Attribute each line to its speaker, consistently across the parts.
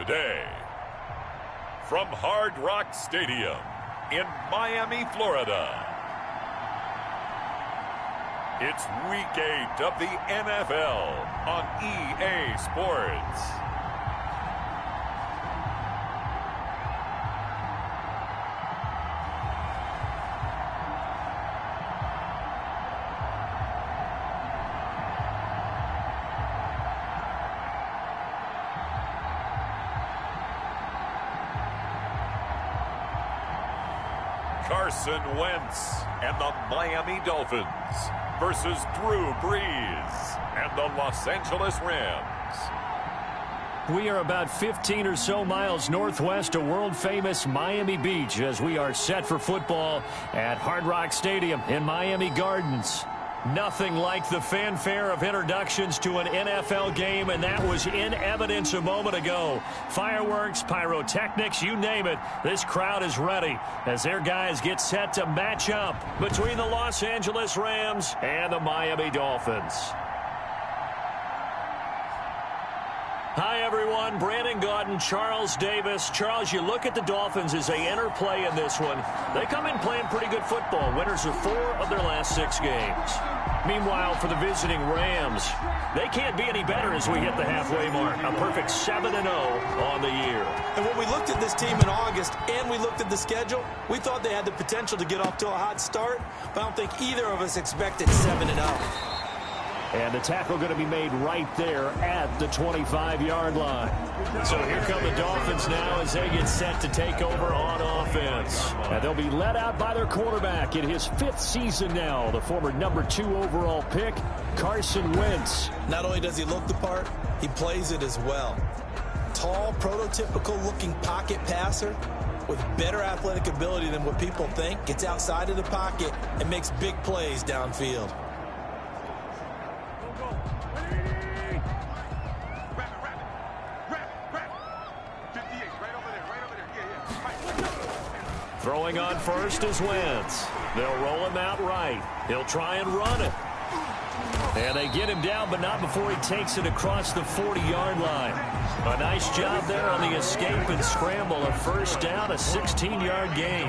Speaker 1: Today, from Hard Rock Stadium in Miami, Florida, it's Week 8 of the NFL on EA Sports. Carson Wentz and the Miami Dolphins versus Drew Brees and the Los Angeles Rams.
Speaker 2: We are about 15 or so miles northwest of world-famous Miami Beach as we are set for football at Hard Rock Stadium in Miami Gardens. Nothing like the fanfare of introductions to an NFL game, and that was in evidence a moment ago. Fireworks, pyrotechnics, you name it. This crowd is ready as their guys get set to match up between the Los Angeles Rams and the Miami Dolphins. Hi, everyone. Brandon Gaudin, Charles Davis. Charles, you look at the Dolphins as they interplay in this one. They come in playing pretty good football. Winners of 4 of their last 6 games. Meanwhile, for the visiting Rams, they can't be any better as we hit the halfway mark. A perfect 7-0 on the year.
Speaker 3: And when we looked at this team in August and we looked at the schedule, we thought they had the potential to get off to a hot start, but I don't think either of us expected 7-0.
Speaker 2: And the tackle going to be made right there at the 25-yard line. So here come the Dolphins now as they get set to take over on offense. And they'll be led out by their quarterback in his 5th season now, the former number 2 overall pick, Carson Wentz.
Speaker 3: Not only does he look the part, he plays it as well. Tall, prototypical-looking pocket passer with better athletic ability than what people think, gets outside of the pocket and makes big plays downfield.
Speaker 2: Throwing on first is Wentz. They'll roll him out right. He'll try and run it. And they get him down, but not before he takes it across the 40-yard line. A nice job there on the escape and scramble. A first down, a 16-yard gain.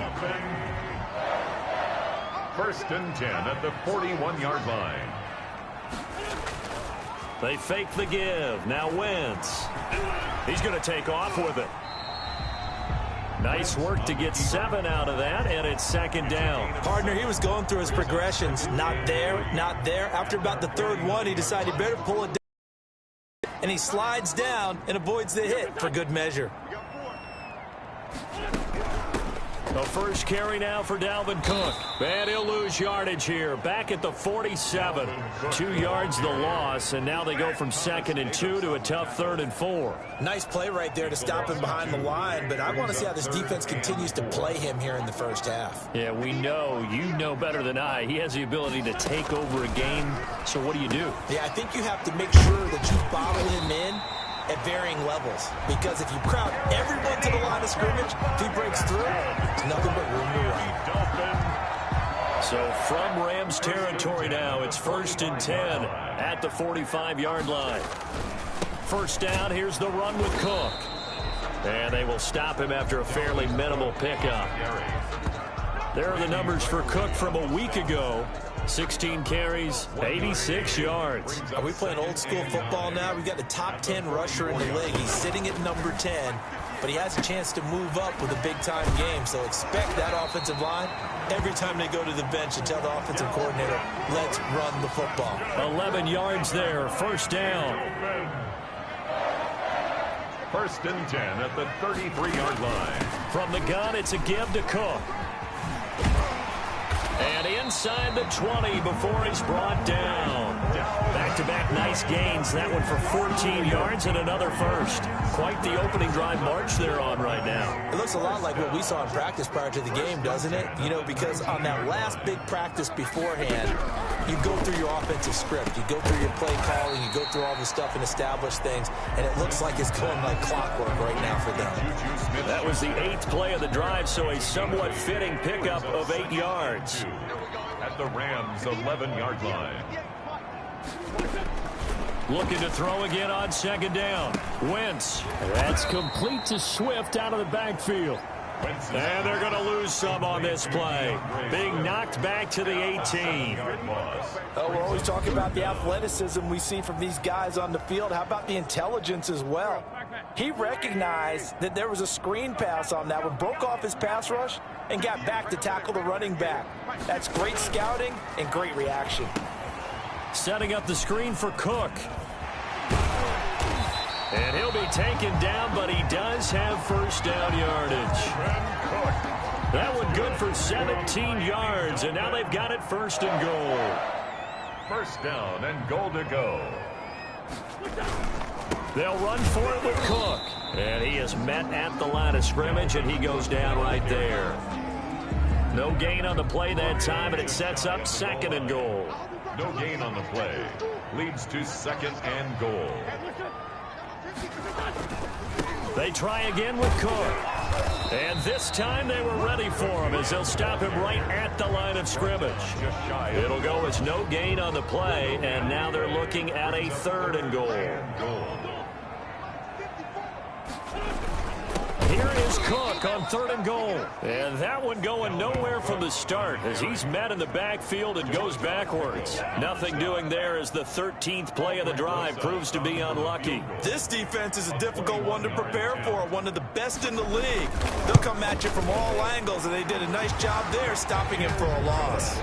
Speaker 1: 1st and 10 at the 41-yard line.
Speaker 2: They fake the give. Now Wentz. He's going to take off with it. Nice work to get 7 out of that, and it's 2nd down.
Speaker 3: Partner, he was going through his progressions. Not there, not there. After about the 3rd one, he decided he better pull it down. And he slides down and avoids the hit for good measure.
Speaker 2: The first carry now for Dalvin Cook. And he'll lose yardage here. Back at the 47. 2 yards the loss, and now they go from 2nd and 2 to a tough 3rd and 4.
Speaker 3: Nice play right there to stop him behind the line, but I want to see how this defense continues to play him here in the first half.
Speaker 2: Yeah, we know. You know better than I. He has the ability to take over a game, so what do you do?
Speaker 3: Yeah, I think you have to make sure that you bottle him in at varying levels, because if you crowd everyone to the line of scrimmage, if he breaks through, there's nothing but room to run.
Speaker 2: So from Rams territory now, it's 1st and 10 at the 45-yard line. First down, here's the run with Cook. And they will stop him after a fairly minimal pickup. There are the numbers for Cook from a week ago. 16 carries, 86 yards.
Speaker 3: Are we playing old school football now? We've got the top 10 rusher in the league. He's sitting at number 10, but he has a chance to move up with a big-time game. So expect that offensive line every time they go to the bench and tell the offensive coordinator, let's run the football.
Speaker 2: 11 yards there, first down.
Speaker 1: 1st and 10 at the 33-yard line.
Speaker 2: From the gun, it's a give to Cook. And inside the 20 before he's brought down. Back-to-back nice gains. That one for 14 yards and another first. Quite the opening drive march they're on right now.
Speaker 3: It looks a lot like what we saw in practice prior to the game, doesn't it? You know, because on that last big practice beforehand, you go through your offensive script. You go through your play calling. You go through all the stuff and establish things. And it looks like it's going like clockwork right now for them.
Speaker 2: That was the 8th play of the drive, so a somewhat fitting pickup of 8 yards.
Speaker 1: At the Rams' 11-yard line.
Speaker 2: Looking to throw again on second down. Wentz. That's complete to Swift out of the backfield. And they're going to lose some on this play. Being knocked back to the 18.
Speaker 3: Oh, we're always talking about the athleticism we see from these guys on the field. How about the intelligence as well? He recognized that there was a screen pass on that one, broke off his pass rush, and got back to tackle the running back. That's great scouting and great reaction.
Speaker 2: Setting up the screen for Cook. And he'll be taken down, but he does have first down yardage. That one good for 17 yards, and now they've got it first and goal.
Speaker 1: First down and goal to go.
Speaker 2: They'll run for it with Cook. And he is met at the line of scrimmage, and he goes down right there. No gain on the play that time, and it sets up second and goal.
Speaker 1: No gain on the play. Leads to second and goal.
Speaker 2: They try again with Cook. And this time they were ready for him as they'll stop him right at the line of scrimmage. It'll go as no gain on the play, and now they're looking at a third and goal. Here is Cook on third and goal. And that one going nowhere from the start as he's met in the backfield and goes backwards. Nothing doing there as the 13th play of the drive proves to be unlucky.
Speaker 3: This defense is a difficult one to prepare for, one of the best in the league. They'll come at you from all angles, and they did a nice job there stopping him for a loss.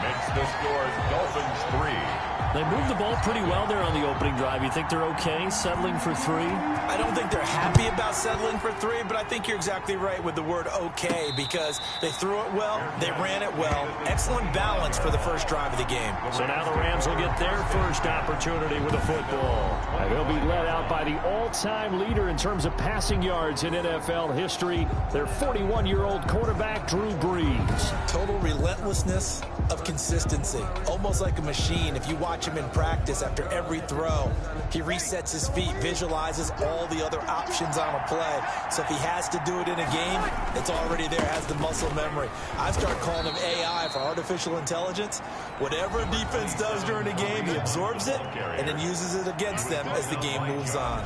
Speaker 1: Makes the score Dolphins 3.
Speaker 2: They moved the ball pretty well there on the opening drive. You think they're okay settling for 3?
Speaker 3: I don't think they're happy about settling for 3, but I think you're exactly right with the word okay because they threw it well, they ran it well. Excellent balance for the first drive of the game.
Speaker 2: So now the Rams will get their first opportunity with the football. And they'll be led out by the all-time leader in terms of passing yards in NFL history, their 41-year-old quarterback, Drew Brees.
Speaker 3: Total relentlessness of consistency, almost like a machine. If you watch him in practice after every throw, he resets his feet, visualizes all the other options on a play. So if he has to do it in a game, it's already there, has the muscle memory. I've started calling him AI for artificial intelligence. Whatever a defense does during a game, he absorbs it and then uses it against them as the game moves on.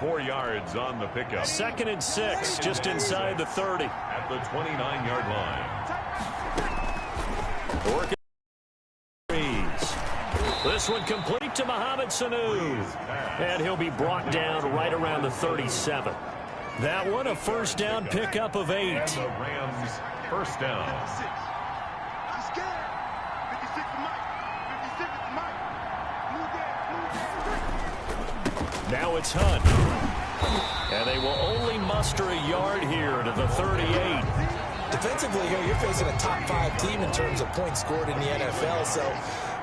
Speaker 1: 4 yards on the pickup.
Speaker 2: 2nd and 6, just inside the 30.
Speaker 1: At the 29-yard line.
Speaker 2: Working. This one complete to Mohamed Sanu. And he'll be brought down right around the 37. That one a first down pickup of 8.
Speaker 1: And the Rams first down.
Speaker 2: Now it's Hunt. And they will only muster a yard here to the 38.
Speaker 3: Defensively here, you're facing a top 5 team in terms of points scored in the NFL. So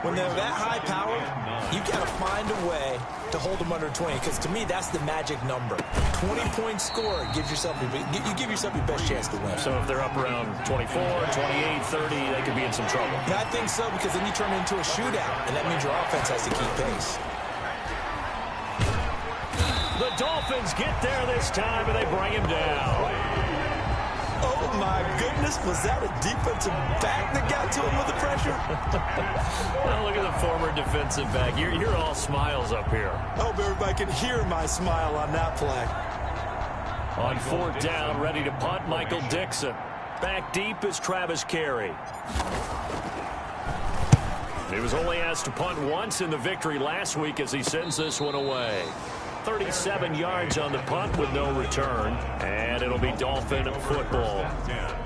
Speaker 3: when they're that high powered, you've got to find a way to hold them under 20. Because to me, that's the magic number. 20 points scored gives yourself you give yourself your best chance to win.
Speaker 2: So if they're up around 24, 28, 30, they could be in some trouble.
Speaker 3: And I think so, because then you turn it into a shootout, and that means your offense has to keep pace.
Speaker 2: The Dolphins get there this time, and they bring him down.
Speaker 3: Oh, my goodness. Was that a defensive back that got to him with the pressure?
Speaker 2: Well, look at the former defensive back. You're all smiles up here.
Speaker 3: I hope everybody can hear my smile on that play.
Speaker 2: On 4th down, ready to punt, Michael Dixon. Back deep is Travis Carey. He was only asked to punt once in the victory last week as he sends this one away. 37 yards on the punt with no return, and it'll be Dolphin football.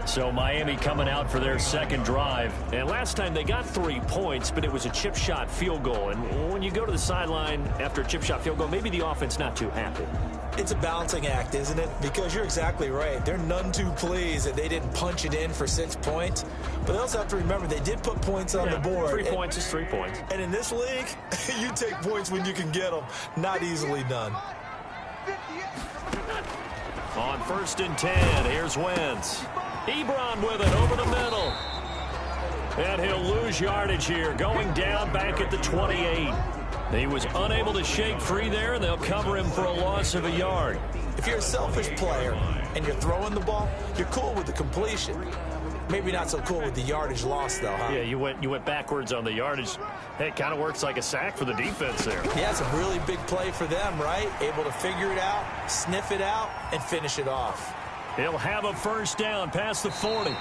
Speaker 2: So Miami coming out for their second drive, and last time they got 3 points, but it was a chip shot field goal. And when you go to the sideline after a chip shot field goal, maybe the offense not too happy.
Speaker 3: It's a balancing act, isn't it? Because you're exactly right. They're none too pleased that they didn't punch it in for 6 points. But they also have to remember they did put points on the board.
Speaker 2: 3 points is 3 points.
Speaker 3: And in this league, you take points when you can get them. Not easily done.
Speaker 2: On 1st and 10, here's Wentz. Ebron with it over the middle. And he'll lose yardage here, going down back at the 28. He was unable to shake free there, and they'll cover him for a loss of a yard.
Speaker 3: If you're a selfish player and you're throwing the ball, you're cool with the completion. Maybe not so cool with the yardage loss, though, huh?
Speaker 2: Yeah, you went backwards on the yardage. Hey, it kind of works like a sack for the defense there.
Speaker 3: Yeah, it's a really big play for them, right? Able to figure it out, sniff it out, and finish it off.
Speaker 2: He'll have a first down past the 40.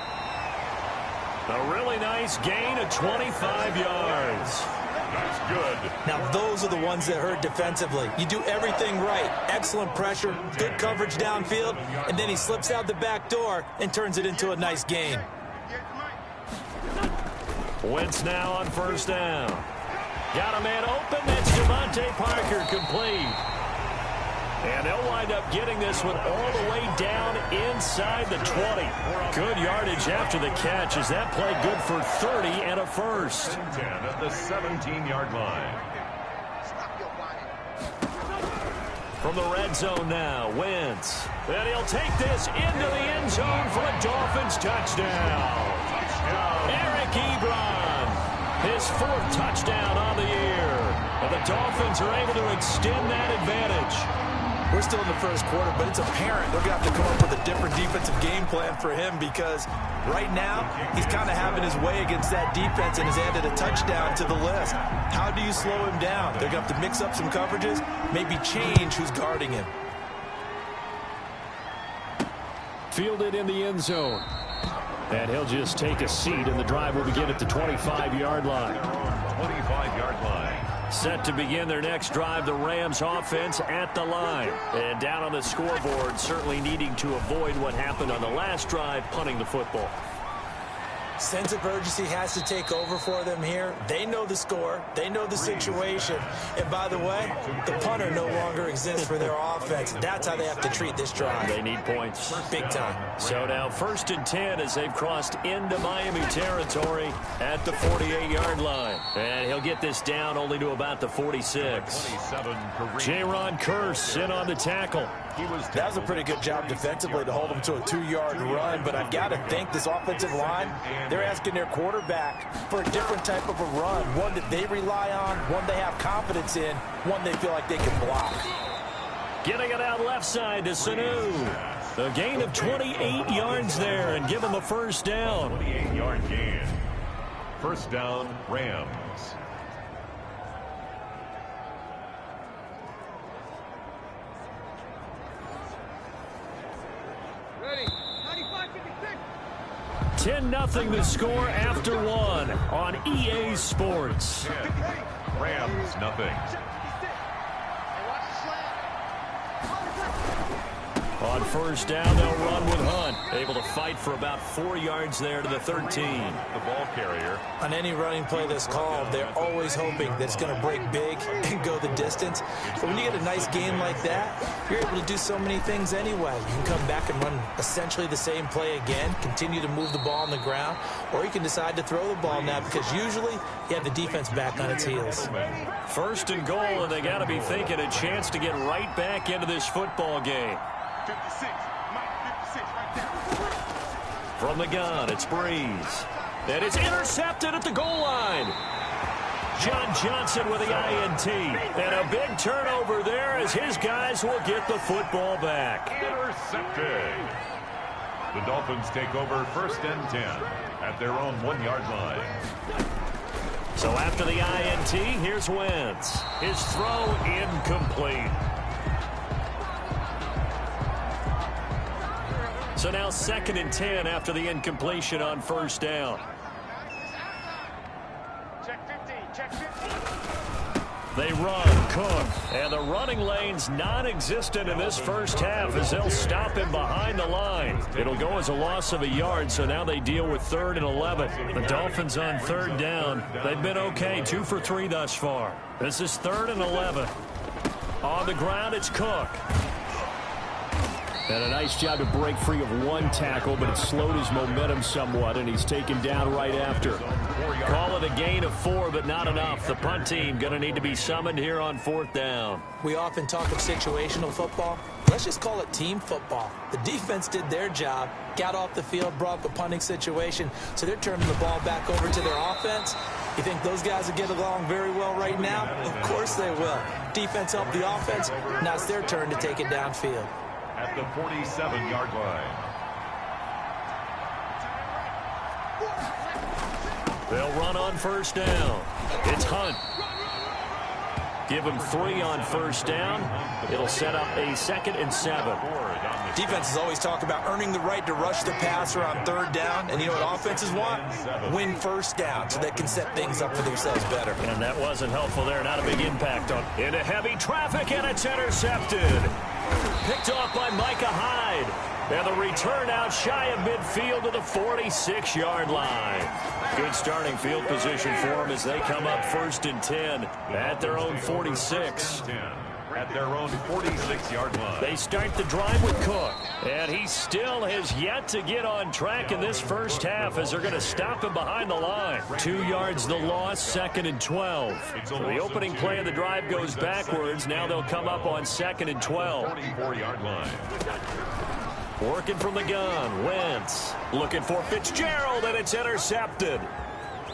Speaker 2: A really nice gain of 25 yards.
Speaker 1: That's good.
Speaker 3: Now, those are the ones that hurt defensively. You do everything right. Excellent pressure, good coverage downfield, and then he slips out the back door and turns it into a nice gain.
Speaker 2: Wentz now on first down. Got a man open. That's Devontae Parker, complete. And they'll wind up getting this one all the way down inside the 20. Good yardage after the catch. Is that play good for 30 and a first?
Speaker 1: 10 at the 17-yard line.
Speaker 2: From the red zone now, Wentz. And he'll take this into the end zone for a Dolphins touchdown. Eric Ebron, his 4th touchdown on the year. And the Dolphins are able to extend that advantage.
Speaker 3: We're still in the first quarter, but it's apparent they're going to have to come up with a different defensive game plan for him because right now he's kind of having his way against that defense and has added a touchdown to the list. How do you slow him down? They're going to have to mix up some coverages, maybe change who's guarding him.
Speaker 2: Fielded in the end zone. And he'll just take a seat, and the drive will begin at the 25-yard line.
Speaker 1: 25-yard line.
Speaker 2: Set to begin their next drive, the Rams offense at the line. And down on the scoreboard, certainly needing to avoid what happened on the last drive, punting the football.
Speaker 3: Sense of urgency has to take over for them here. They know the score. They know the situation. And by the way, the punter no longer exists for their offense. That's how they have to treat this drive.
Speaker 2: They need points.
Speaker 3: Big time.
Speaker 2: So now 1st and 10 as they've crossed into Miami territory at the 48-yard line. And he'll get this down only to about the 46. Jaron Kearse in on the tackle.
Speaker 3: That was a pretty good job defensively to hold him to a 2-yard run, but I've got to think this offensive line, they're asking their quarterback for a different type of a run, one that they rely on, one they have confidence in, one they feel like they can block.
Speaker 2: Getting it out left side to Sanu. A gain of 28 yards there and give him a first down.
Speaker 1: 28-yard gain. First down, Rams.
Speaker 4: Ready.
Speaker 2: 10-0 the score after one on EA Sports.
Speaker 1: Rams, nothing.
Speaker 2: On first down, they'll run with Hunt. Able to fight for about 4 yards there to the 13.
Speaker 1: The ball carrier.
Speaker 3: On any running play that's called, they're always hoping that it's going to break big and go the distance. But when you get a nice game like that, you're able to do so many things anyway. You can come back and run essentially the same play again, continue to move the ball on the ground, or you can decide to throw the ball now because usually you have the defense back on its heels.
Speaker 2: First and goal, and they got to be thinking a chance to get right back into this football game.
Speaker 4: 56, Mike, 56, right there.
Speaker 2: From the gun, it's Breeze. And it's intercepted at the goal line. John Johnson with the INT. And a big turnover there as his guys will get the football back.
Speaker 1: Intercepted. The Dolphins take over 1st and 10 at their own 1-yard line.
Speaker 2: So after the INT, here's Wentz. His throw incomplete. So now 2nd and 10 after the incompletion on first down.
Speaker 4: Check 50, check 50.
Speaker 2: They run, Cook, and the running lane's non-existent in this first half as they'll stop him behind the line. It'll go as a loss of a yard, so now they deal with 3rd and 11. The Dolphins on 3rd down. They've been okay, 2 for 3 thus far. This is 3rd and 11. On the ground, it's Cook. And a nice job to break free of one tackle, but it slowed his momentum somewhat, and he's taken down right after. Call it a gain of 4, but not enough. The punt team going to need to be summoned here on 4th down.
Speaker 3: We often talk of situational football. Let's just call it team football. The defense did their job, got off the field, brought up a punting situation, so they're turning the ball back over to their offense. You think those guys will get along very well right now? Of course they will. Defense helped the offense. Now it's their turn to take it downfield.
Speaker 1: At the 47-yard line.
Speaker 2: They'll run on first down. It's Hunt. Give him 3 on first down. It'll set up a 2nd and 7.
Speaker 3: Defenses always talk about earning the right to rush the passer on 3rd down. And you know what offenses want? Win first down so they can set things up for themselves better.
Speaker 2: And that wasn't helpful there. Not a big impact on. Into heavy traffic, and it's intercepted. Picked off by Micah Hyde. And the return out shy of midfield to the 46-yard line. Good starting field position for them as they come up 1st and 10 at their own 46.
Speaker 1: At their own 46-yard line.
Speaker 2: They start the drive with Cook. And he still has yet to get on track in this first half as they're going to stop him behind the line. 2 yards the loss, 2nd and 12. So the opening play of the drive goes backwards. Now they'll come up on 2nd and 12.
Speaker 1: 44-yard line.
Speaker 2: Working from the gun, Wentz looking for Fitzgerald, and it's intercepted.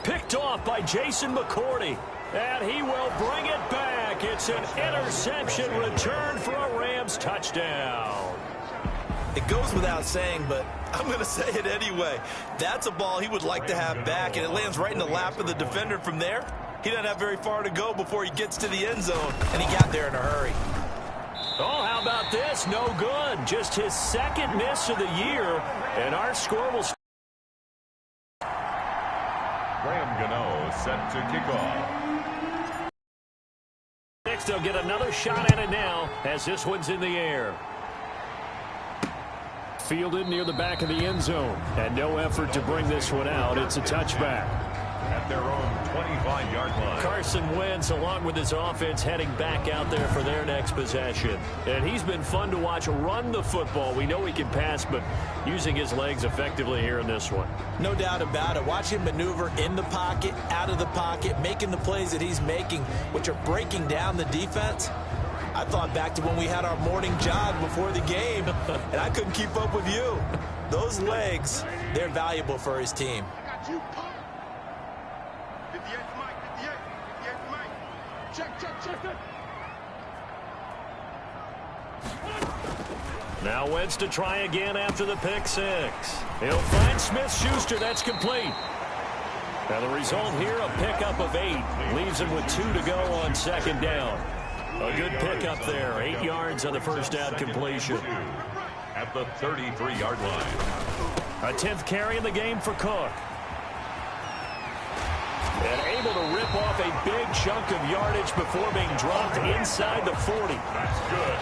Speaker 2: Picked off by Jason McCourty, and he will bring it back. It's an interception return for a Rams touchdown.
Speaker 3: It goes without saying, but I'm going to say it anyway. That's a ball he would like to have back, and it lands right in the lap of the defender from there. He doesn't have very far to go before he gets to the end zone, and he got there in a hurry.
Speaker 2: Oh, how about this? No good. Just his 2nd miss of the year, and our score will...
Speaker 1: Graham Gano set to kick off.
Speaker 2: Next, they'll get another shot at it now as this one's in the air. Fielded near the back of the end zone, and no effort to bring this one out. It's a touchback.
Speaker 1: At their own 25-yard line.
Speaker 2: Carson Wentz, along with his offense, heading back out there for their next possession. And he's been fun to watch run the football. We know he can pass, but using his legs effectively here in this one.
Speaker 3: No doubt about it. Watch him maneuver in the pocket, out of the pocket, making the plays that he's making, which are breaking down the defense. I thought back to when we had our morning jog before the game, and I couldn't keep up with you. Those legs, they're valuable for his team.
Speaker 2: Now Wentz to try again after the pick 6. He'll find Smith-Schuster. That's complete. Now the result here, a pickup of 8. Leaves him with 2 to go on 2nd down. A good pickup there. 8 yards on the first down completion.
Speaker 1: At the 33-yard line.
Speaker 2: A 10th carry in the game for Cook. And able to rip off a big chunk of yardage before being dropped inside the 40.
Speaker 1: That's good.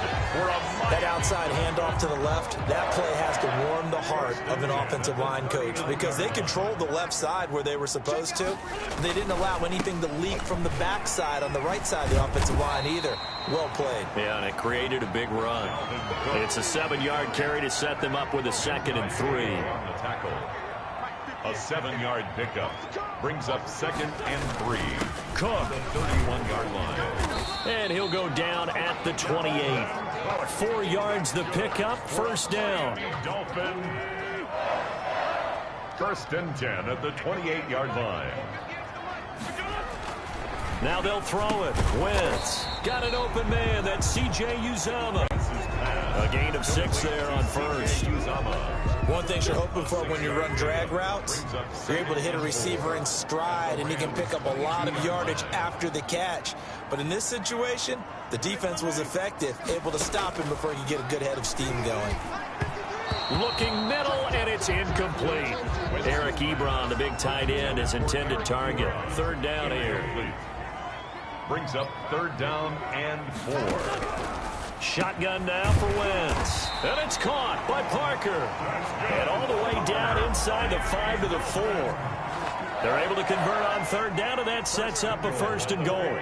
Speaker 3: That outside handoff to the left, that play has to warm the heart of an offensive line coach because they controlled the left side where they were supposed to. They didn't allow anything to leak from the backside on the right side of the offensive line either. Well played.
Speaker 2: Yeah, and it created a big run. It's a 7-yard carry to set them up with a 2nd and 3.
Speaker 1: On the tackle. A 7-yard pickup brings up 2nd and 3.
Speaker 2: Cook.
Speaker 1: The 31-yard line.
Speaker 2: And he'll go down at the 28. 4 yards the pickup, first down.
Speaker 1: Dolphin. 1st and 10 at the 28-yard line.
Speaker 2: Now they'll throw it. Wentz got an open man. That's C.J. Uzomah. A gain of 6 there on first.
Speaker 3: One thing you're hoping for when you run drag routes, you're able to hit a receiver in stride, and he can pick up a lot of yardage after the catch. But in this situation, the defense was effective, able to stop him before he could get a good head of steam going.
Speaker 2: Looking middle, and it's incomplete. Eric Ebron, the big tight end, is intended target. 3rd down here.
Speaker 1: Brings up 3rd down and 4.
Speaker 2: Shotgun now for Wentz. And it's caught by Parker. And all the way down inside the 5 to the 4. They're able to convert on 3rd down, and that sets up a 1st and goal.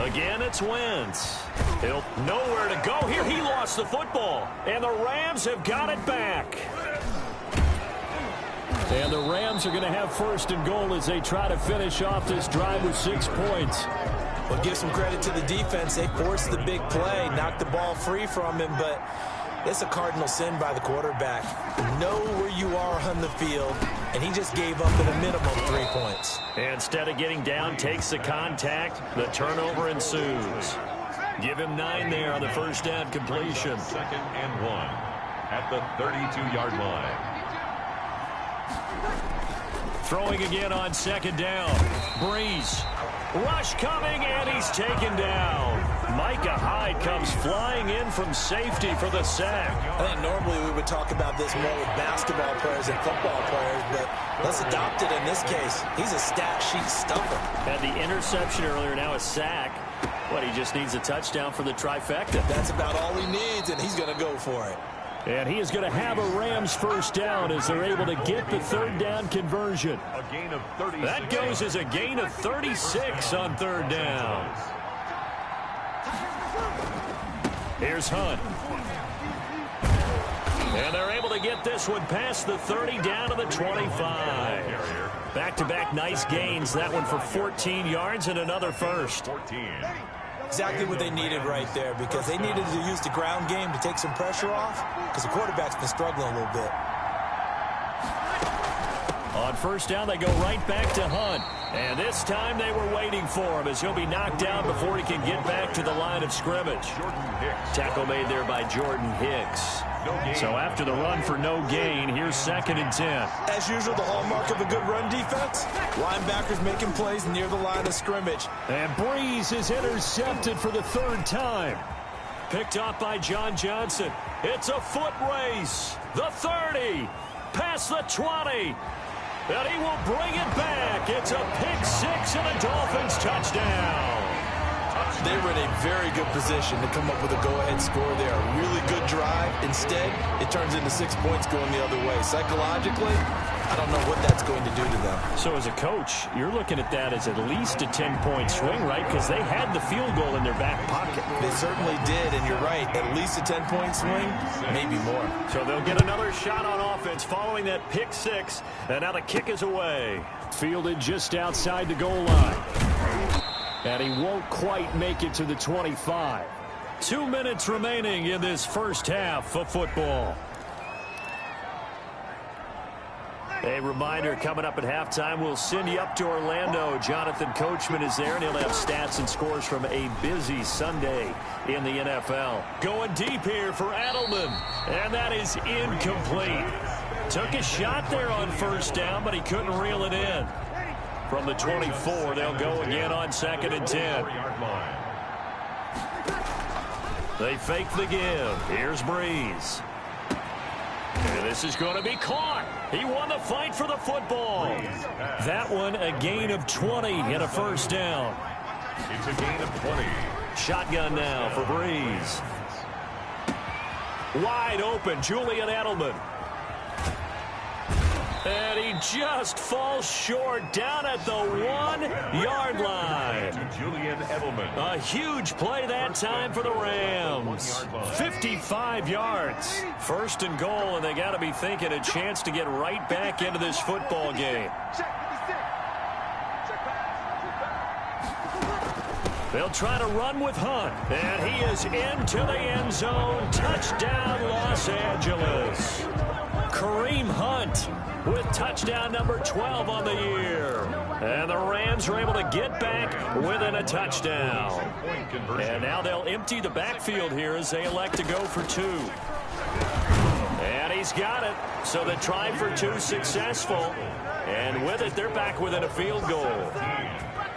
Speaker 2: Again, it's Wentz. He'll nowhere to go here. He lost the football. And the Rams have got it back. And the Rams are going to have 1st and goal as they try to finish off this drive with 6 points.
Speaker 3: Well, give some credit to the defense. They forced the big play, knocked the ball free from him, but it's a cardinal sin by the quarterback. Know where you are on the field, and he just gave up at a minimum 3 points.
Speaker 2: Instead of getting down, takes the contact. The turnover ensues. Give him 9 there on the first down completion.
Speaker 1: 2nd and 1. at the 32-yard line.
Speaker 2: Throwing again on second down. Breeze. Rush coming, and he's taken down. Micah Hyde comes flying in from safety for the sack.
Speaker 3: I think normally we would talk about this more with basketball players and football players, but let's adopt it in this case. He's a stat sheet stuffer.
Speaker 2: Had the interception earlier, now a sack. What, he just needs a touchdown for the trifecta.
Speaker 3: That's about all he needs, and he's going to go for it.
Speaker 2: And he is going to have a Rams first down as they're able to get the third down conversion.
Speaker 1: A gain of 36.
Speaker 2: That goes as a gain of 36 on third down. Here's Hunt. And they're able to get this one past the 30 down to the 25. Back-to-back nice gains. That one for 14 yards and another first.
Speaker 1: 14.
Speaker 3: Exactly what they needed right there, because they needed to use the ground game to take some pressure off, because the quarterback's been struggling a little bit.
Speaker 2: On first down, they go right back to Hunt. And this time they were waiting for him as he'll be knocked down before he can get back to the line of scrimmage. Tackle made there by Jordan Hicks. So after the run for no gain, here's 2nd and 10.
Speaker 3: As usual, the hallmark of a good run defense, linebackers making plays near the line of scrimmage.
Speaker 2: And Breeze is intercepted for the third time. Picked off by John Johnson. It's a foot race. The 30, past the 20. And he will bring it back. It's a pick-6 and a Dolphins touchdown.
Speaker 3: They were in a very good position to come up with a go-ahead score there. A really good drive. Instead, it turns into 6 points going the other way. Psychologically, I don't know what that's going to do to them.
Speaker 2: So as a coach, you're looking at that as at least a 10-point swing, right? Because they had the field goal in their back pocket.
Speaker 3: They certainly did, and you're right. At least a 10-point swing, maybe more.
Speaker 2: So they'll get another shot on offense following that pick-6, and now the kick is away. Fielded just outside the goal line. And he won't quite make it to the 25. 2 minutes remaining in this first half of football. A reminder, coming up at halftime, we'll send you up to Orlando. Jonathan Coachman is there, and he'll have stats and scores from a busy Sunday in the NFL. Going deep here for Edelman, and that is incomplete. Took a shot there on first down, but he couldn't reel it in. From the 24, they'll go again on 2nd and 10. They fake the give. Here's Breeze. And this is going to be caught. He won the fight for the football. That one, a gain of 20 and a first down.
Speaker 1: It's a gain of 20.
Speaker 2: Shotgun now for Breeze. Wide open, Julian Edelman. And he just falls short down at the 1-yard line.
Speaker 1: Julian Edelman.
Speaker 2: A huge play that time for the Rams. 55 yards. First and goal, and they got to be thinking a chance to get right back into this football game. They'll try to run with Hunt, and he is into the end zone. Touchdown, Los Angeles. Kareem Hunt with touchdown number 12 on the year. And the Rams are able to get back within a touchdown. And now they'll empty the backfield here as they elect to go for 2. And he's got it. So the try for 2 successful. And with it, they're back within a field goal.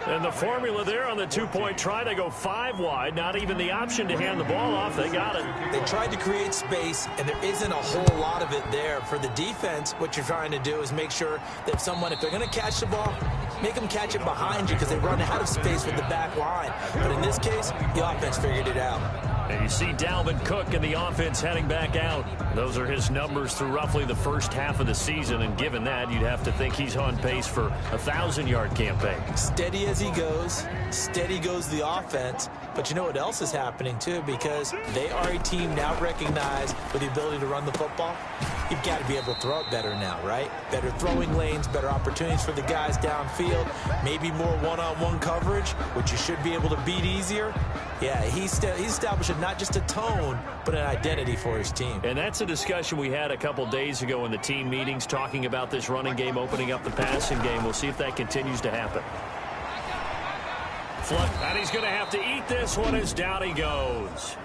Speaker 2: And the formula there on the 2-point try, they go 5 wide. Not even the option to hand the ball off. They got it.
Speaker 3: They tried to create space, and there isn't a whole lot of it there. For the defense, what you're trying to do is make sure that if they're going to catch the ball, make them catch it behind you, because they run out of space with the back line. But in this case, the offense figured it out.
Speaker 2: And you see Dalvin Cook and the offense heading back out. Those are his numbers through roughly the first half of the season, and given that, you'd have to think he's on pace for a 1,000-yard campaign.
Speaker 3: Steady as he goes, steady goes the offense. But you know what else is happening, too, because they are a team now recognized with the ability to run the football. You've got to be able to throw it better now, right? Better throwing lanes, better opportunities for the guys downfield, maybe more one-on-one coverage, which you should be able to beat easier. Yeah, he's establishing not just a tone, but an identity for his team.
Speaker 2: And that's a discussion we had a couple days ago in the team meetings, talking about this running game opening up the passing game. We'll see if that continues to happen. And he's going to have to eat this one as down he goes.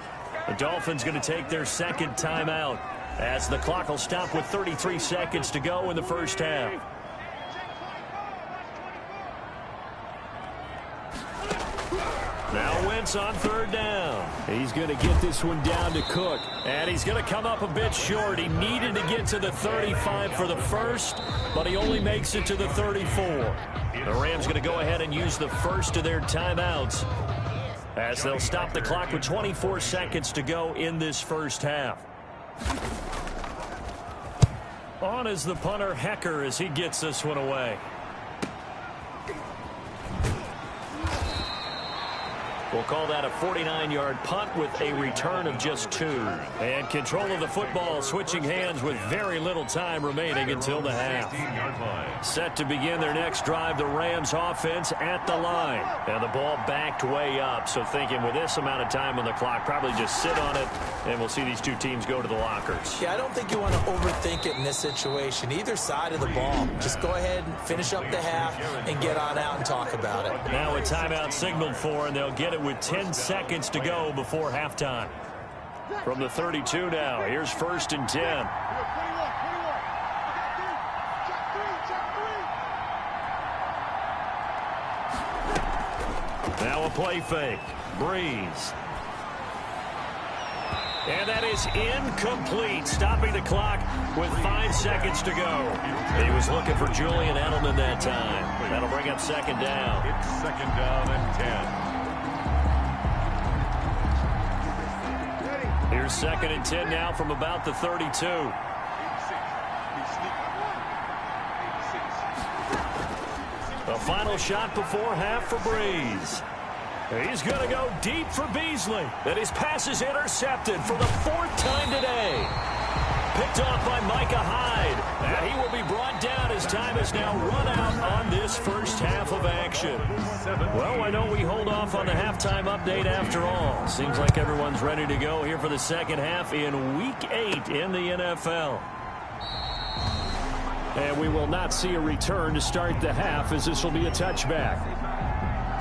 Speaker 2: The Dolphins going to take their second timeout. as the clock will stop with 33 seconds to go in the first half. Now Wentz on third down. He's going to get this one down to Cook. And he's going to come up a bit short. He needed to get to the 35 for the first, but he only makes it to the 34. The Rams going to go ahead and use the first of their timeouts as they'll stop the clock with 24 seconds to go in this first half. On is the punter, Hecker, as he gets this one away. We'll call that a 49-yard punt with a return of just 2. And control of the football switching hands with very little time remaining until the half. Set to begin their next drive, the Rams offense at the line. And the ball backed way up, so thinking with this amount of time on the clock, probably just sit on it, and we'll see these two teams go to the lockers.
Speaker 3: Yeah, I don't think you want to overthink it in this situation. Either side of the ball. Just go ahead and finish up the half and get on out and talk about it.
Speaker 2: Now a timeout signaled for, and they'll get it with 10 seconds to go before halftime. From the 32 now, here's 1st and 10. Now a play fake. Breeze. And that is incomplete, stopping the clock with 5 seconds to go. He was looking for Julian Edelman that time. That'll bring up 2nd down.
Speaker 1: It's 2nd down and 10.
Speaker 2: Here's 2nd and 10 now from about the 32. The final shot before half for Breeze. He's going to go deep for Beasley. And his pass is intercepted for the 4th time today. Picked off by Micah Hyde. And he will be brought down as time is now run out on this first half of action. Well, I know we hold off on the halftime update after all. Seems like everyone's ready to go here for the second half in Week 8 in the NFL. And we will not see a return to start the half, as this will be a touchback.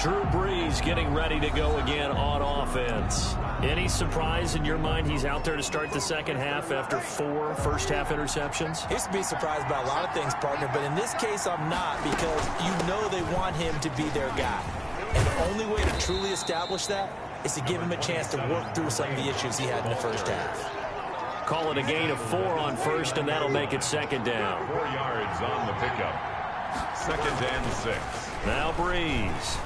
Speaker 2: Drew Brees getting ready to go again on offense. Any surprise in your mind he's out there to start the second half after 4 first-half interceptions?
Speaker 3: He used to be surprised by a lot of things, partner, but in this case I'm not, because you know they want him to be their guy. And the only way to truly establish that is to give him a chance to work through some of the issues he had in the first half.
Speaker 2: Call it a gain of 4 on first, and that'll make it 2nd down.
Speaker 1: 4 yards on the pickup. 2nd and 6.
Speaker 2: Now Breeze.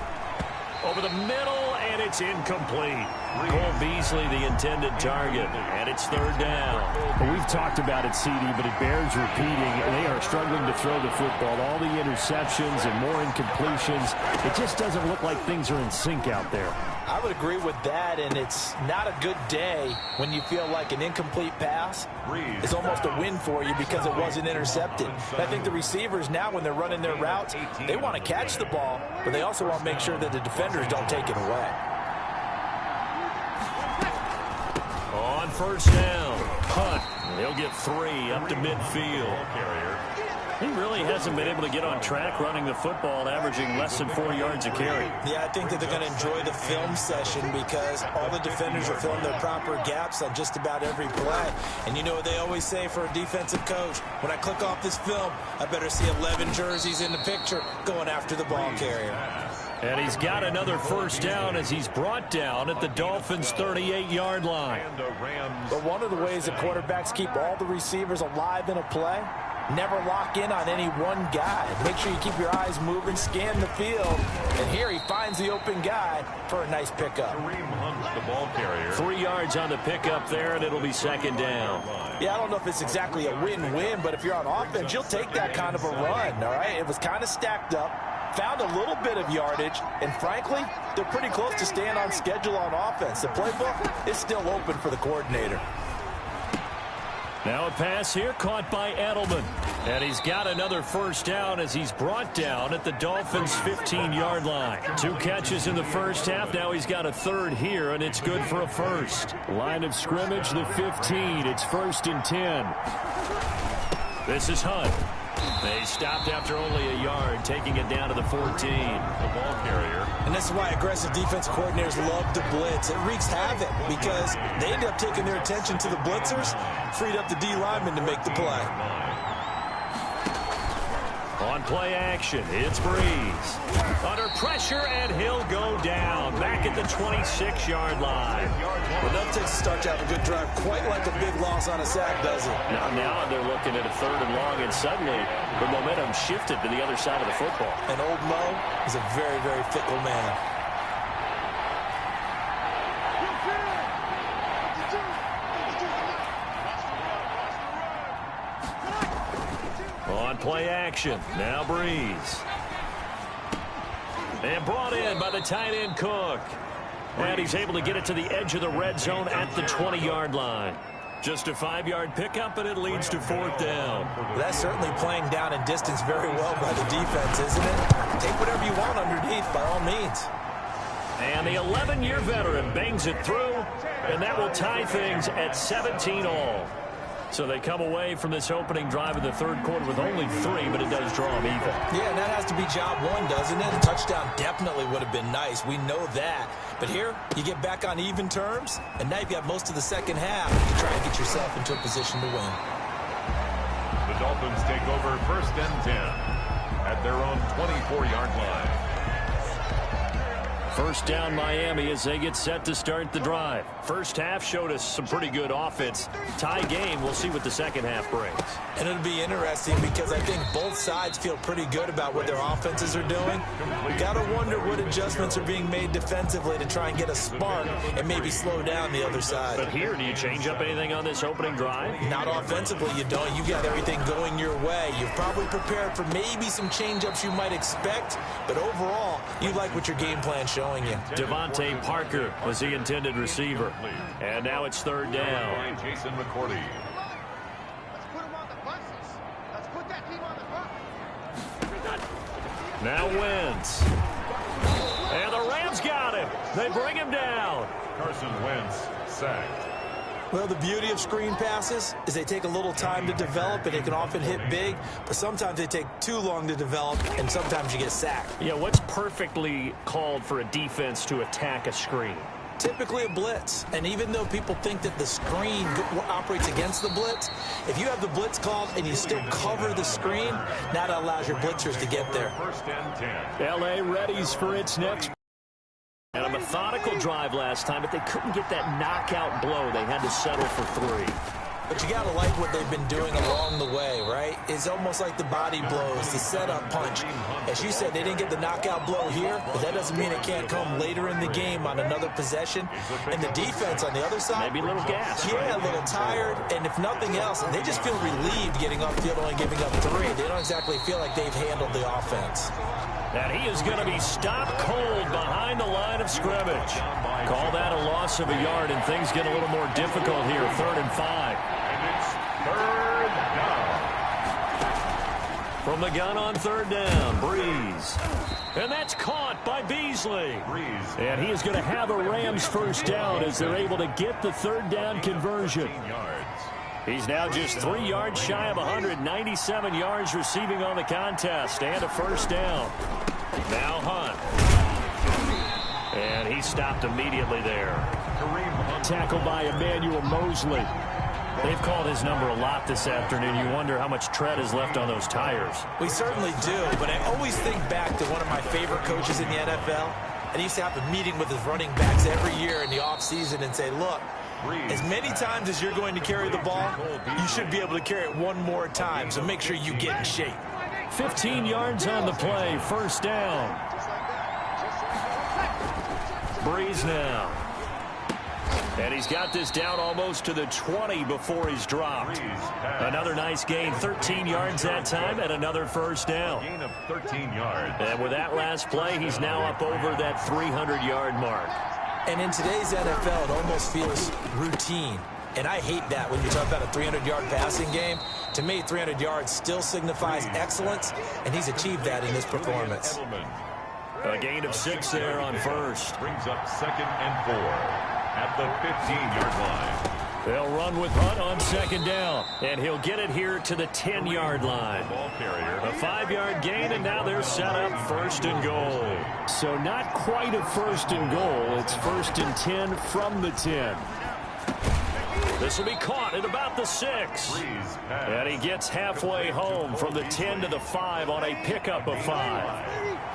Speaker 2: Over the middle, and it's incomplete. Cole Beasley, the intended target, and it's 3rd down.
Speaker 5: Well, we've talked about it, CD, but it bears repeating. They are struggling to throw the football. All the interceptions and more incompletions. It just doesn't look like things are in sync out there.
Speaker 3: I would agree with that, and it's not a good day when you feel like an incomplete pass is almost a win for you because it wasn't intercepted. I think the receivers now, when they're running their routes, they want to catch the ball, but they also want to make sure that the defenders don't take it away.
Speaker 2: On 1st down, punt. He'll get 3 up to midfield. He really hasn't been able to get on track running the football, averaging less than 4 yards a carry.
Speaker 3: Yeah, I think that they're going to enjoy the film session because all the defenders are filling their proper gaps on just about every play. And you know what they always say for a defensive coach? When I click off this film, I better see 11 jerseys in the picture going after the ball carrier.
Speaker 2: And he's got another 1st down as he's brought down at the Dolphins' 38-yard line.
Speaker 3: But one of the ways that quarterbacks keep all the receivers alive in a play, never lock in on any one guy. Make sure you keep your eyes moving, scan the field. And here he finds the open guy for a nice pickup.
Speaker 1: The ball carrier.
Speaker 2: 3 yards on the pickup there, and it'll be 2nd down.
Speaker 3: Yeah, I don't know if it's exactly a win-win, but if you're on offense, you'll take that kind of a run, all right? It was kind of stacked up, found a little bit of yardage, and frankly, they're pretty close to staying on schedule on offense. The playbook is still open for the coordinator.
Speaker 2: Now a pass here caught by Edelman. And he's got another 1st down as he's brought down at the Dolphins' 15-yard line. 2 catches in the first half. Now he's got a 3rd here, and it's good for a 1st.
Speaker 5: Line of scrimmage, the 15. It's 1st and 10.
Speaker 2: This is Hunt. They stopped after only a yard, taking it down to the 14.
Speaker 1: The ball carrier.
Speaker 3: And this is why aggressive defense coordinators love to blitz. It wreaks havoc because they end up taking their attention to the blitzers, freed up the D lineman to make the play.
Speaker 2: On play action, it's Breeze. Under pressure, and he'll go down. Back at the 26-yard line.
Speaker 3: Well, that takes a start to have a good drive. Quite like a big loss on a sack, does it?
Speaker 2: Now they're looking at a 3rd and long, and suddenly the momentum shifted to the other side of the football.
Speaker 3: And old Mo is a very, very fickle man.
Speaker 2: On play action, now Breeze. And brought in by the tight end Cook. And he's able to get it to the edge of the red zone at the 20-yard line. Just a 5-yard pickup, and it leads to 4th down.
Speaker 3: That's certainly playing down in distance very well by the defense, isn't it? Take whatever you want underneath, by all means.
Speaker 2: And the 11-year veteran bangs it through, and that will tie things at 17 all. So they come away from this opening drive of the 3rd quarter with only 3, but it does draw them even.
Speaker 3: Yeah, and that has to be job 1, doesn't it? A touchdown definitely would have been nice. We know that. But here, you get back on even terms, and now you've got most of the second half to try and get yourself into a position to win.
Speaker 1: The Dolphins take over 1st and 10 at their own 24-yard line.
Speaker 2: 1st down Miami as they get set to start the drive. First half showed us some pretty good offense. Tie game, we'll see what the second half brings.
Speaker 3: And it'll be interesting because I think both sides feel pretty good about what their offenses are doing. You got to wonder what adjustments are being made defensively to try and get a spark and maybe slow down the other side.
Speaker 2: But here, do you change up anything on this opening drive?
Speaker 3: Not offensively, you don't. You got everything going your way. You've probably prepared for maybe some change-ups you might expect, but overall, you like what your game plan showing you.
Speaker 2: Devontae Parker was the intended receiver. And now it's 3rd down.
Speaker 1: Jason McCourty.
Speaker 4: Let's put him on the buses. Let's put that team on the bus.
Speaker 2: Now Wentz. And the Rams got him. They bring him down.
Speaker 1: Carson Wentz sacked.
Speaker 3: Well, the beauty of screen passes is they take a little time to develop, and they can often hit big, but sometimes they take too long to develop, and sometimes you get sacked.
Speaker 2: Yeah, what's perfectly called for a defense to attack a screen?
Speaker 3: Typically a blitz, and even though people think that the screen operates against the blitz, if you have the blitz called and you still cover the screen, that allows your blitzers to get there.
Speaker 1: 1st and 10.
Speaker 2: L.A. readies for its next. And a methodical drive last time, but they couldn't get that knockout blow. They had to settle for 3.
Speaker 3: But you got to like what they've been doing along the way, right? It's almost like the body blows, the setup punch. As you said, they didn't get the knockout blow here, but that doesn't mean it can't come later in the game on another possession. And the defense on the other side,
Speaker 2: Maybe a little gas.
Speaker 3: Yeah, a little tired, and if nothing else, they just feel relieved getting off field, only giving up 3. They don't exactly feel like they've handled the offense.
Speaker 2: And he is going to be stopped cold behind the line of scrimmage. Call that a loss of a yard, and things get a little more difficult here. 3rd and 5.
Speaker 1: And it's 3rd down.
Speaker 2: From the gun on 3rd down, Breeze. And that's caught by Beasley.
Speaker 1: Breeze.
Speaker 2: And he is going to have a Rams 1st down as they're able to get the 3rd down conversion.
Speaker 1: 15 yards.
Speaker 2: He's now just 3 yards shy of 197 yards receiving on the contest, and a 1st down. Now Hunt. And he stopped immediately there. Tackled by Emmanuel Mosley. They've called his number a lot this afternoon. You wonder how much tread is left on those tires.
Speaker 3: We certainly do, but I always think back to one of my favorite coaches in the NFL, and he used to have a meeting with his running backs every year in the offseason and say, look, as many times as you're going to carry the ball, you should be able to carry it one more time, so make sure you get in shape.
Speaker 2: 15 yards on the play, 1st down. Breeze now. And he's got this down almost to the 20 before he's dropped. Another nice gain, 13 yards that time, and another 1st down.
Speaker 1: Gain of 13 yards.
Speaker 2: And with that last play, he's now up over that 300-yard mark.
Speaker 3: And in today's NFL, it almost feels routine. And I hate that when you talk about a 300-yard passing game. To me, 300 yards still signifies excellence, and he's achieved that in his performance.
Speaker 2: A gain of 6 there on 1st.
Speaker 1: Brings up 2nd and 4 at the 15-yard line.
Speaker 2: They'll run with Hunt on second down, and he'll get it here to the 10-yard line. A 5-yard gain, and now they're set up first and goal.
Speaker 5: So not quite a first and goal. It's first and 10 from the 10.
Speaker 2: This will be caught at about the 6. And he gets halfway home from the 10 to the 5 on a pickup of 5.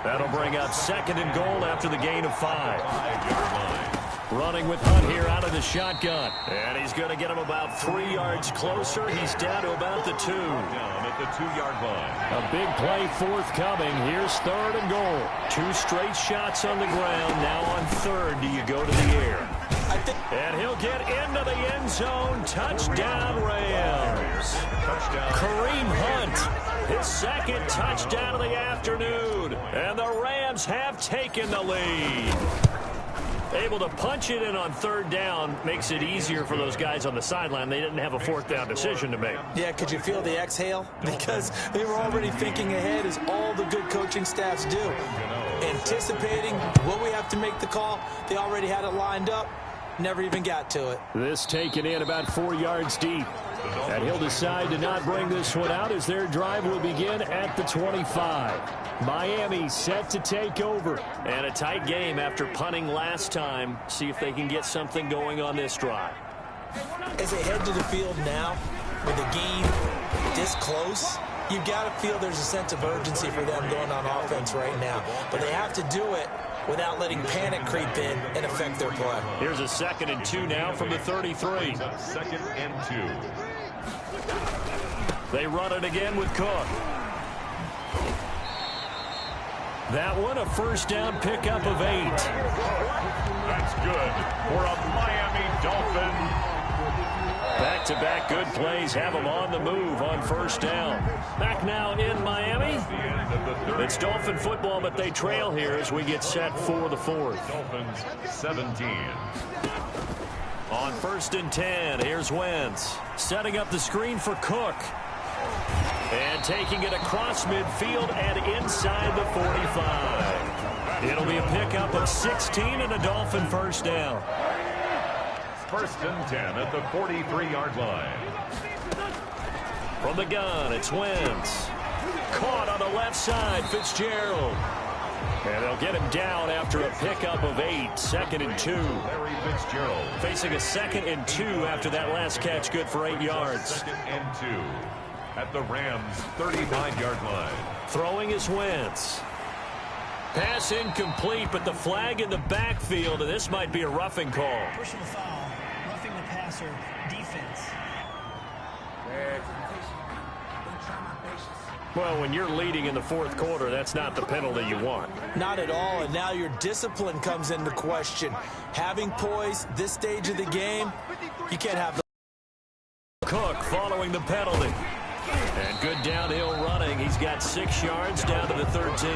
Speaker 2: That'll bring up second and goal after the gain of 5. Running with Hunt here out of the shotgun. And he's going to get him about 3 yards closer. He's down to about the 2.
Speaker 1: Down at the 2-yard line.
Speaker 5: A big play forthcoming. Here's third and goal.
Speaker 2: 2 straight shots on the ground. Now on third, do you go to the air? And he'll get into the end zone. Touchdown, Rams. Kareem Hunt, his second touchdown of the afternoon. And the Rams have taken the lead. Able to punch it in on third down makes it easier for those guys on the sideline. They didn't have a fourth down decision to make.
Speaker 3: Yeah, could you feel the exhale? Because they were already thinking ahead, as all the good coaching staffs do. Anticipating what we have to make the call. They already had it lined up. Never even got to it.
Speaker 5: This taken in about 4 yards deep. And he'll decide to not bring this one out as their drive will begin at the 25. Miami set to take over.
Speaker 2: And a tight game after punting last time. See if they can get something going on this drive.
Speaker 3: As they head to the field now, with the game this close, you've got to feel there's a sense of urgency for them going on offense right now. But they have to do it without letting panic creep in and affect their play.
Speaker 2: Here's a 2nd and 2 now from the 33.
Speaker 1: 2nd and 2.
Speaker 2: They run it again with Cook. That one, a first down pickup of 8.
Speaker 1: That's good for a Miami Dolphin.
Speaker 2: Back-to-back good plays have them on the move on first down. Back now in Miami. It's Dolphin football, but they trail here as we get set for the 4th.
Speaker 1: Dolphins 17.
Speaker 2: On 1st and 10, here's Wentz. Setting up the screen for Cook. And taking it across midfield and inside the 45. It'll be a pickup of 16 and a Dolphin first down.
Speaker 1: 1st and 10 at the 43-yard line.
Speaker 2: From the gun, it's Wentz. Caught on the left side, Fitzgerald. And they'll get him down after a pickup of 8. 2nd and 2.
Speaker 1: Larry Fitzgerald.
Speaker 2: Facing a 2nd and 2 after that last catch, good for 8 yards.
Speaker 1: 2nd and 2 at the Rams' 39-yard line.
Speaker 2: Throwing is Wentz. Pass incomplete, but the flag in the backfield, and this might be a roughing call.
Speaker 6: Personal foul, roughing the passer, defense.
Speaker 2: Well, when you're leading in the 4th quarter, that's not the penalty you want.
Speaker 3: Not at all, and now your discipline comes into question. Having poise this stage of the game, you can't have the...
Speaker 2: Cook following the penalty. And good downhill running. He's got 6 yards down to the 13.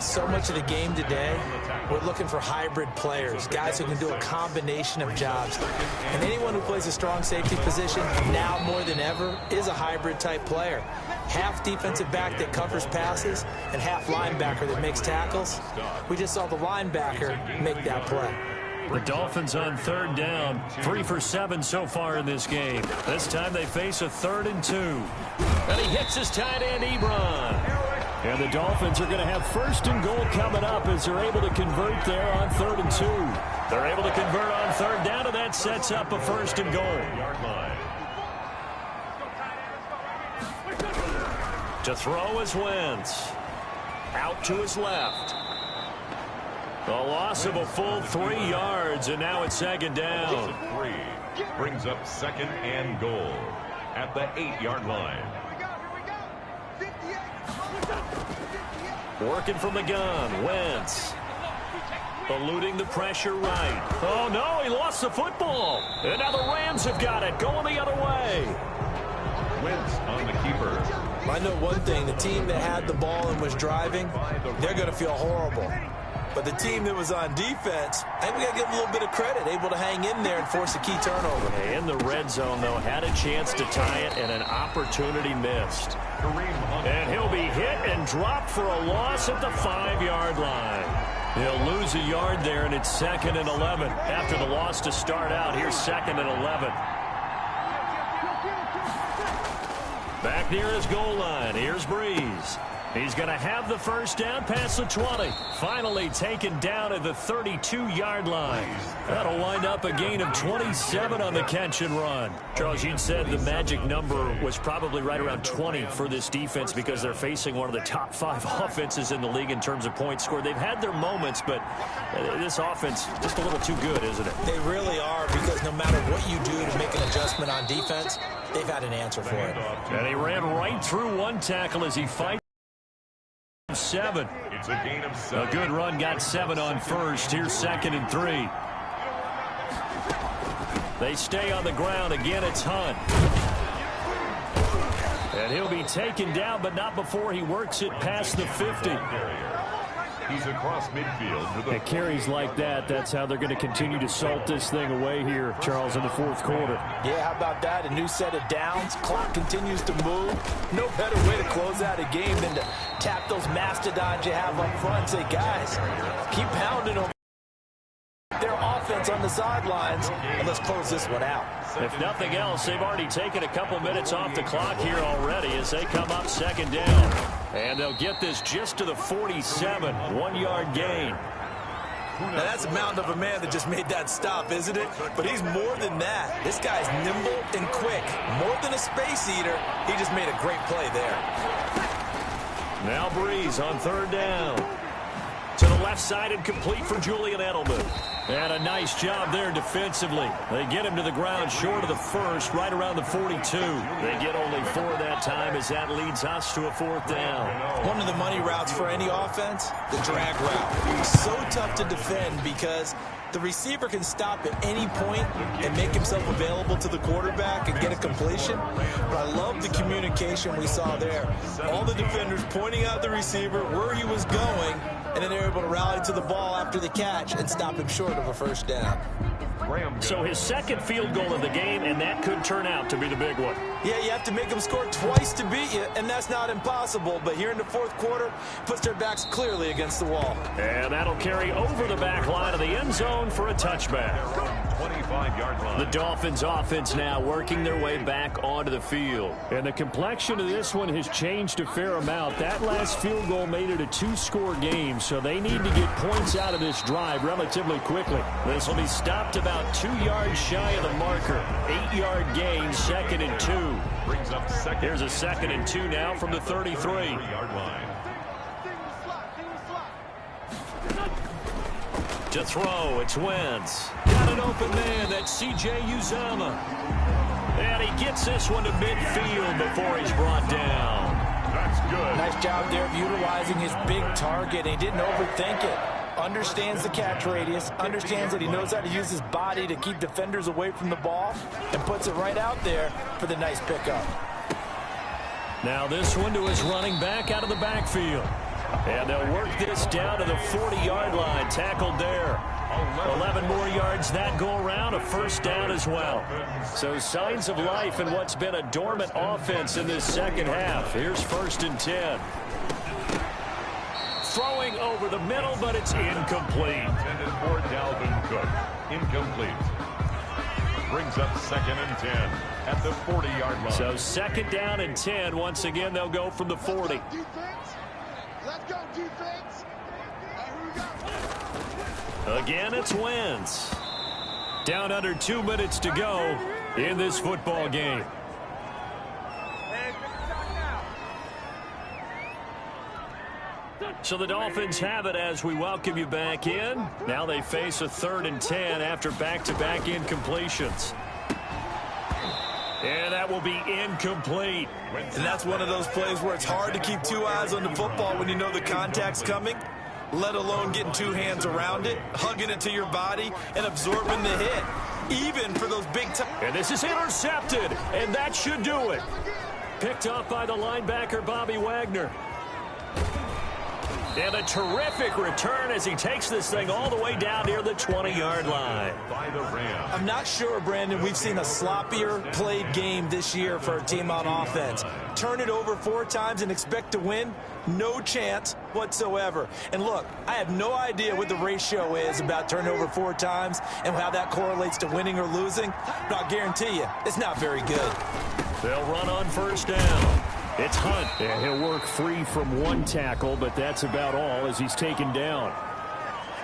Speaker 3: So much of the game today, we're looking for hybrid players, guys who can do a combination of jobs. And anyone who plays a strong safety position, now more than ever, is a hybrid type player. Half defensive back that covers passes and half linebacker that makes tackles. We just saw the linebacker make that play.
Speaker 2: The Dolphins on 3rd down, 3 for 7 so far in this game. This time they face a 3rd and 2. And he hits his tight end, Ebron.
Speaker 5: And the Dolphins are going to have 1st and goal coming up as they're able to convert there on 3rd and 2.
Speaker 2: They're able to convert on 3rd down, and that sets up a 1st and goal. To throw is Wentz. Out to his left. The loss of a full 3 yards, and now it's 2nd down.
Speaker 1: 3 brings up 2nd and goal at the 8-yard line.
Speaker 2: Working from the gun, Wentz. Eluding the pressure right. Oh, no, he lost the football. And now the Rams have got it, going the other way.
Speaker 1: Wentz on the keeper.
Speaker 3: I know one thing, the team that had the ball and was driving, they're going to feel horrible. But the team that was on defense, I think we got to give them a little bit of credit, able to hang in there and force a key turnover.
Speaker 2: In the red zone, though, had a chance to tie it and an opportunity missed. And he'll be hit and dropped for a loss at the 5-yard line. He'll lose a yard there, and it's 2nd and 11. After the loss to start out, here's 2nd and 11. Back near his goal line, here's Breeze. He's going to have the first down past the 20. Finally taken down at the 32-yard line. That'll wind up a gain of 27 on the catch and run. Charles, you said the magic number was probably right around 20 for this defense because they're facing one of the top 5 offenses in the league in terms of points scored. They've had their moments, but this offense just a little too good, isn't it? They really are, because no matter what you do to make an adjustment on defense, they've had an answer for it. And he ran right through one tackle as he fights. 7.
Speaker 1: It's a gain of 7.
Speaker 2: A good run, got 7 on first. Here's 2nd and 3. They stay on the ground. Again, it's Hunt. And he'll be taken down, but not before he works it past the 50.
Speaker 1: He's across midfield. To the
Speaker 5: carries like that, that's how they're going to continue to salt this thing away here, Charles, in the 4th quarter.
Speaker 3: Yeah, how about that? A new set of downs. Clock continues to move. No better way to close out a game than to tap those mastodons you have up front and say, guys, keep pounding them. Their offense on the sidelines, and let's close this one out.
Speaker 2: If nothing else, they've already taken a couple minutes off the clock here already as they come up 2nd down. And they'll get this just to the 47, 1-yard gain.
Speaker 3: Now that's a mountain of a man that just made that stop, isn't it? But he's more than that. This guy's nimble and quick. More than a space eater, he just made a great play there.
Speaker 2: Now Breeze on 3rd down. To the left side and complete for Julian Edelman. And a nice job there defensively. They get him to the ground short of the 1st, right around the 42. They get only 4 that time as that leads us to a 4th down.
Speaker 3: One of the money routes for any offense, the drag route. It's so tough to defend because the receiver can stop at any point and make himself available to the quarterback and get a completion. But I love the communication we saw there. All the defenders pointing out the receiver, where he was going, and then they're able to rally to the ball after the catch and stop him short of a 1st down.
Speaker 2: So his 2nd field goal of the game, and that could turn out to be the big one.
Speaker 3: Yeah, you have to make them score twice to beat you, and that's not impossible. But here in the 4th quarter, puts their backs clearly against the wall.
Speaker 2: And that'll carry over the back line of the end zone for a touchback.
Speaker 1: 25-yard line.
Speaker 2: The Dolphins offense now working their way back onto the field.
Speaker 5: And the complexion of this one has changed a fair amount. That last field goal made it a 2-score game, so they need to get points out of this drive relatively quickly.
Speaker 2: This will be stopped about 2 yards shy of the marker. 8-yard gain, 2nd and 2.
Speaker 1: Brings up 2nd.
Speaker 2: Here's a 2nd and 2 now from the 33.
Speaker 1: 3-yard line.
Speaker 2: To throw, it's Wentz. Got an open man, that's C.J. Uzomah. And he gets this one to midfield before he's brought down.
Speaker 1: That's good.
Speaker 3: Nice job there of utilizing his big target. He didn't overthink it. Understands the catch radius, understands that he knows how to use his body to keep defenders away from the ball, and puts it right out there for the nice pickup.
Speaker 2: Now this one to his running back out of the backfield. And they'll work this down to the 40-yard line, tackled there. 11 more yards that go around, a 1st down as well. So signs of life in what's been a dormant offense in this 2nd half. Here's 1st and 10. Throwing over the middle, but it's incomplete.
Speaker 1: Intended for Dalvin Cook. Incomplete. Brings up 2nd and 10 at the 40-yard line.
Speaker 2: So 2nd down and 10. Once again, they'll go from the 40.
Speaker 4: Let's go, defense. Here we go.
Speaker 2: Again, it's Wentz. Down under 2 minutes to go in this football game. So the Dolphins have it as we welcome you back in. Now they face a 3rd and 10 after back-to-back incompletions. And that will be incomplete.
Speaker 3: And that's one of those plays where it's hard to keep 2 eyes on the football when you know the contact's coming, let alone getting 2 hands around it, hugging it to your body, and absorbing the hit, even for those big time.
Speaker 2: And this is intercepted, and that should do it. Picked up by the linebacker, Bobby Wagner. And a terrific return as he takes this thing all the way down near the 20-yard line.
Speaker 3: I'm not sure, Brandon, we've seen a sloppier played game this year for a team on offense. Turn it over 4 times and expect to win? No chance whatsoever. And look, I have no idea what the ratio is about turnover 4 times and how that correlates to winning or losing, but I'll guarantee you, it's not very good.
Speaker 2: They'll run on first down. It's Hunt.
Speaker 5: Yeah, he'll work free from 1 tackle, but that's about all as he's taken down.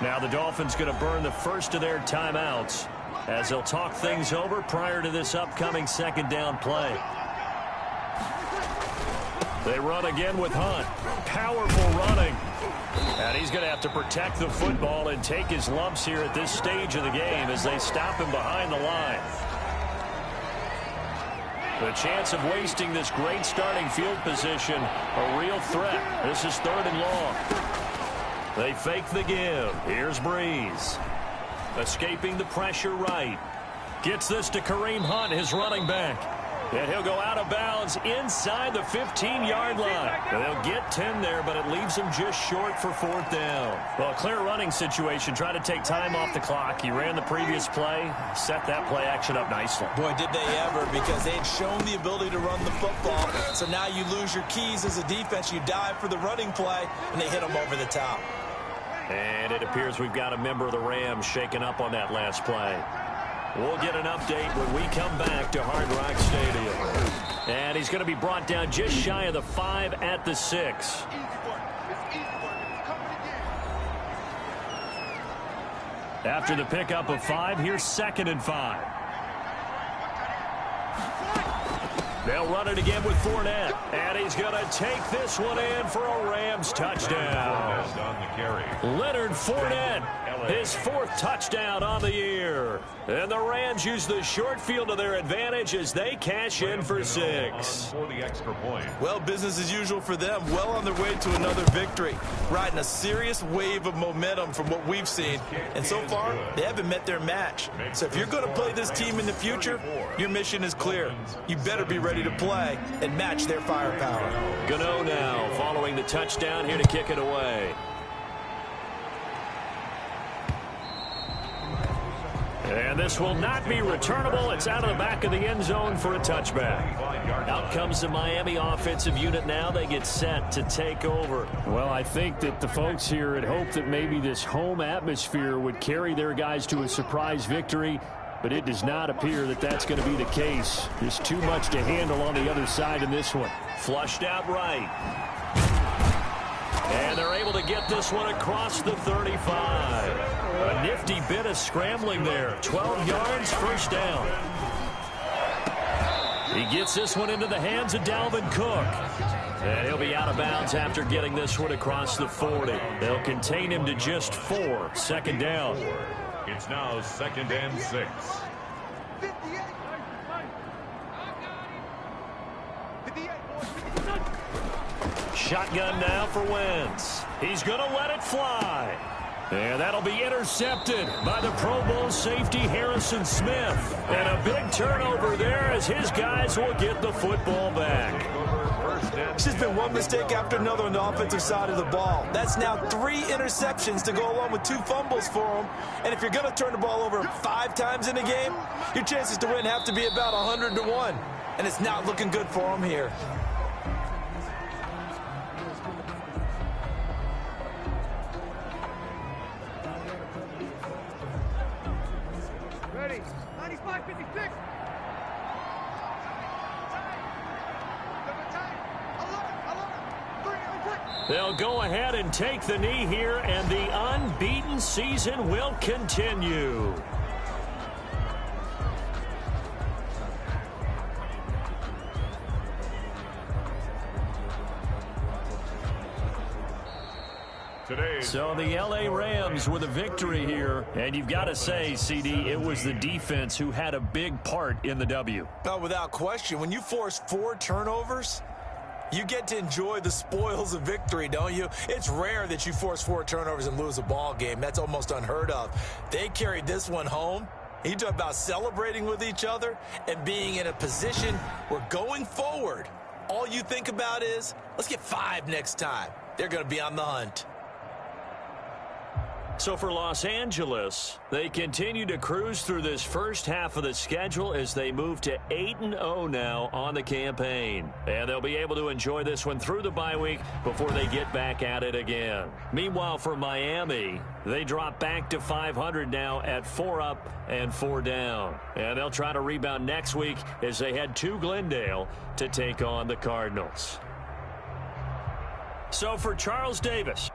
Speaker 2: Now the Dolphins going to burn the first of their timeouts as they'll talk things over prior to this upcoming second down play. They run again with Hunt. Powerful running. And he's going to have to protect the football and take his lumps here at this stage of the game as they stop him behind the line. The chance of wasting this great starting field position, a real threat. This is 3rd and long. They fake the give. Here's Breeze. Escaping the pressure right. Gets this to Kareem Hunt, his running back. And he'll go out of bounds inside the 15-yard line. They'll get 10 there, but it leaves them just short for 4th down. Well, clear running situation. Try to take time off the clock. He ran the previous play, set that play action up nicely.
Speaker 3: Boy, did they ever, because they had shown the ability to run the football. So now you lose your keys as a defense. You dive for the running play, and they hit them over the top.
Speaker 2: And it appears we've got a member of the Rams shaken up on that last play. We'll get an update when we come back to Hard Rock Stadium. And he's going to be brought down just shy of the 5 at the 6. After the pickup of 5, here's 2nd and 5. They'll run it again with Fournette. And he's going to take this one in for a Rams touchdown. Leonard Fournette, his 4th touchdown on the year. And the Rams use the short field to their advantage as they cash in for 6.
Speaker 3: Well, business as usual for them. Well on their way to another victory. Riding a serious wave of momentum from what we've seen. And so far, they haven't met their match. So if you're going to play this team in the future, your mission is clear. You better be ready to play and match their firepower.
Speaker 2: Gano now following the touchdown here to kick it away. And this will not be returnable. It's out of the back of the end zone for a touchback. Out comes the Miami offensive unit now. They get set to take over.
Speaker 5: Well, I think that the folks here had hoped that maybe this home atmosphere would carry their guys to a surprise victory, but it does not appear that that's going to be the case. There's too much to handle on the other side in this one.
Speaker 2: Flushed out right. And they're able to get this one across the 35. A nifty bit of scrambling there. 12 yards, first down. He gets this one into the hands of Dalvin Cook. And he'll be out of bounds after getting this one across the 40. They'll contain him to just 4. 2nd down.
Speaker 1: It's now 2nd and 6.
Speaker 4: 58.
Speaker 2: Shotgun now for Wentz. He's going to let it fly. And that'll be intercepted by the Pro Bowl safety Harrison Smith. And a big turnover there as his guys will get the football back.
Speaker 3: It's just been one mistake after another on the offensive side of the ball. That's now 3 interceptions to go along with 2 fumbles for him. And if you're going to turn the ball over 5 times in a game, your chances to win have to be about 100 to 1. And it's not looking good for him here.
Speaker 4: Ready. 95-56.
Speaker 2: They'll go ahead and take the knee here, and the unbeaten season will continue. So the L.A. Rams with a victory here, and you've got to say, CD, it was the defense who had a big part in the W.
Speaker 3: Oh, without question. When you force 4 turnovers, you get to enjoy the spoils of victory, don't you? It's rare that you force 4 turnovers and lose a ball game. That's almost unheard of. They carried this one home. You talk about celebrating with each other and being in a position where going forward, all you think about is, let's get 5 next time. They're going to be on the hunt.
Speaker 2: So for Los Angeles, they continue to cruise through this first half of the schedule as they move to 8-0 now on the campaign. And they'll be able to enjoy this one through the bye week before they get back at it again. Meanwhile, for Miami, they drop back to 500 now at 4 up and 4 down. And they'll try to rebound next week as they head to Glendale to take on the Cardinals. So for Charles Davis,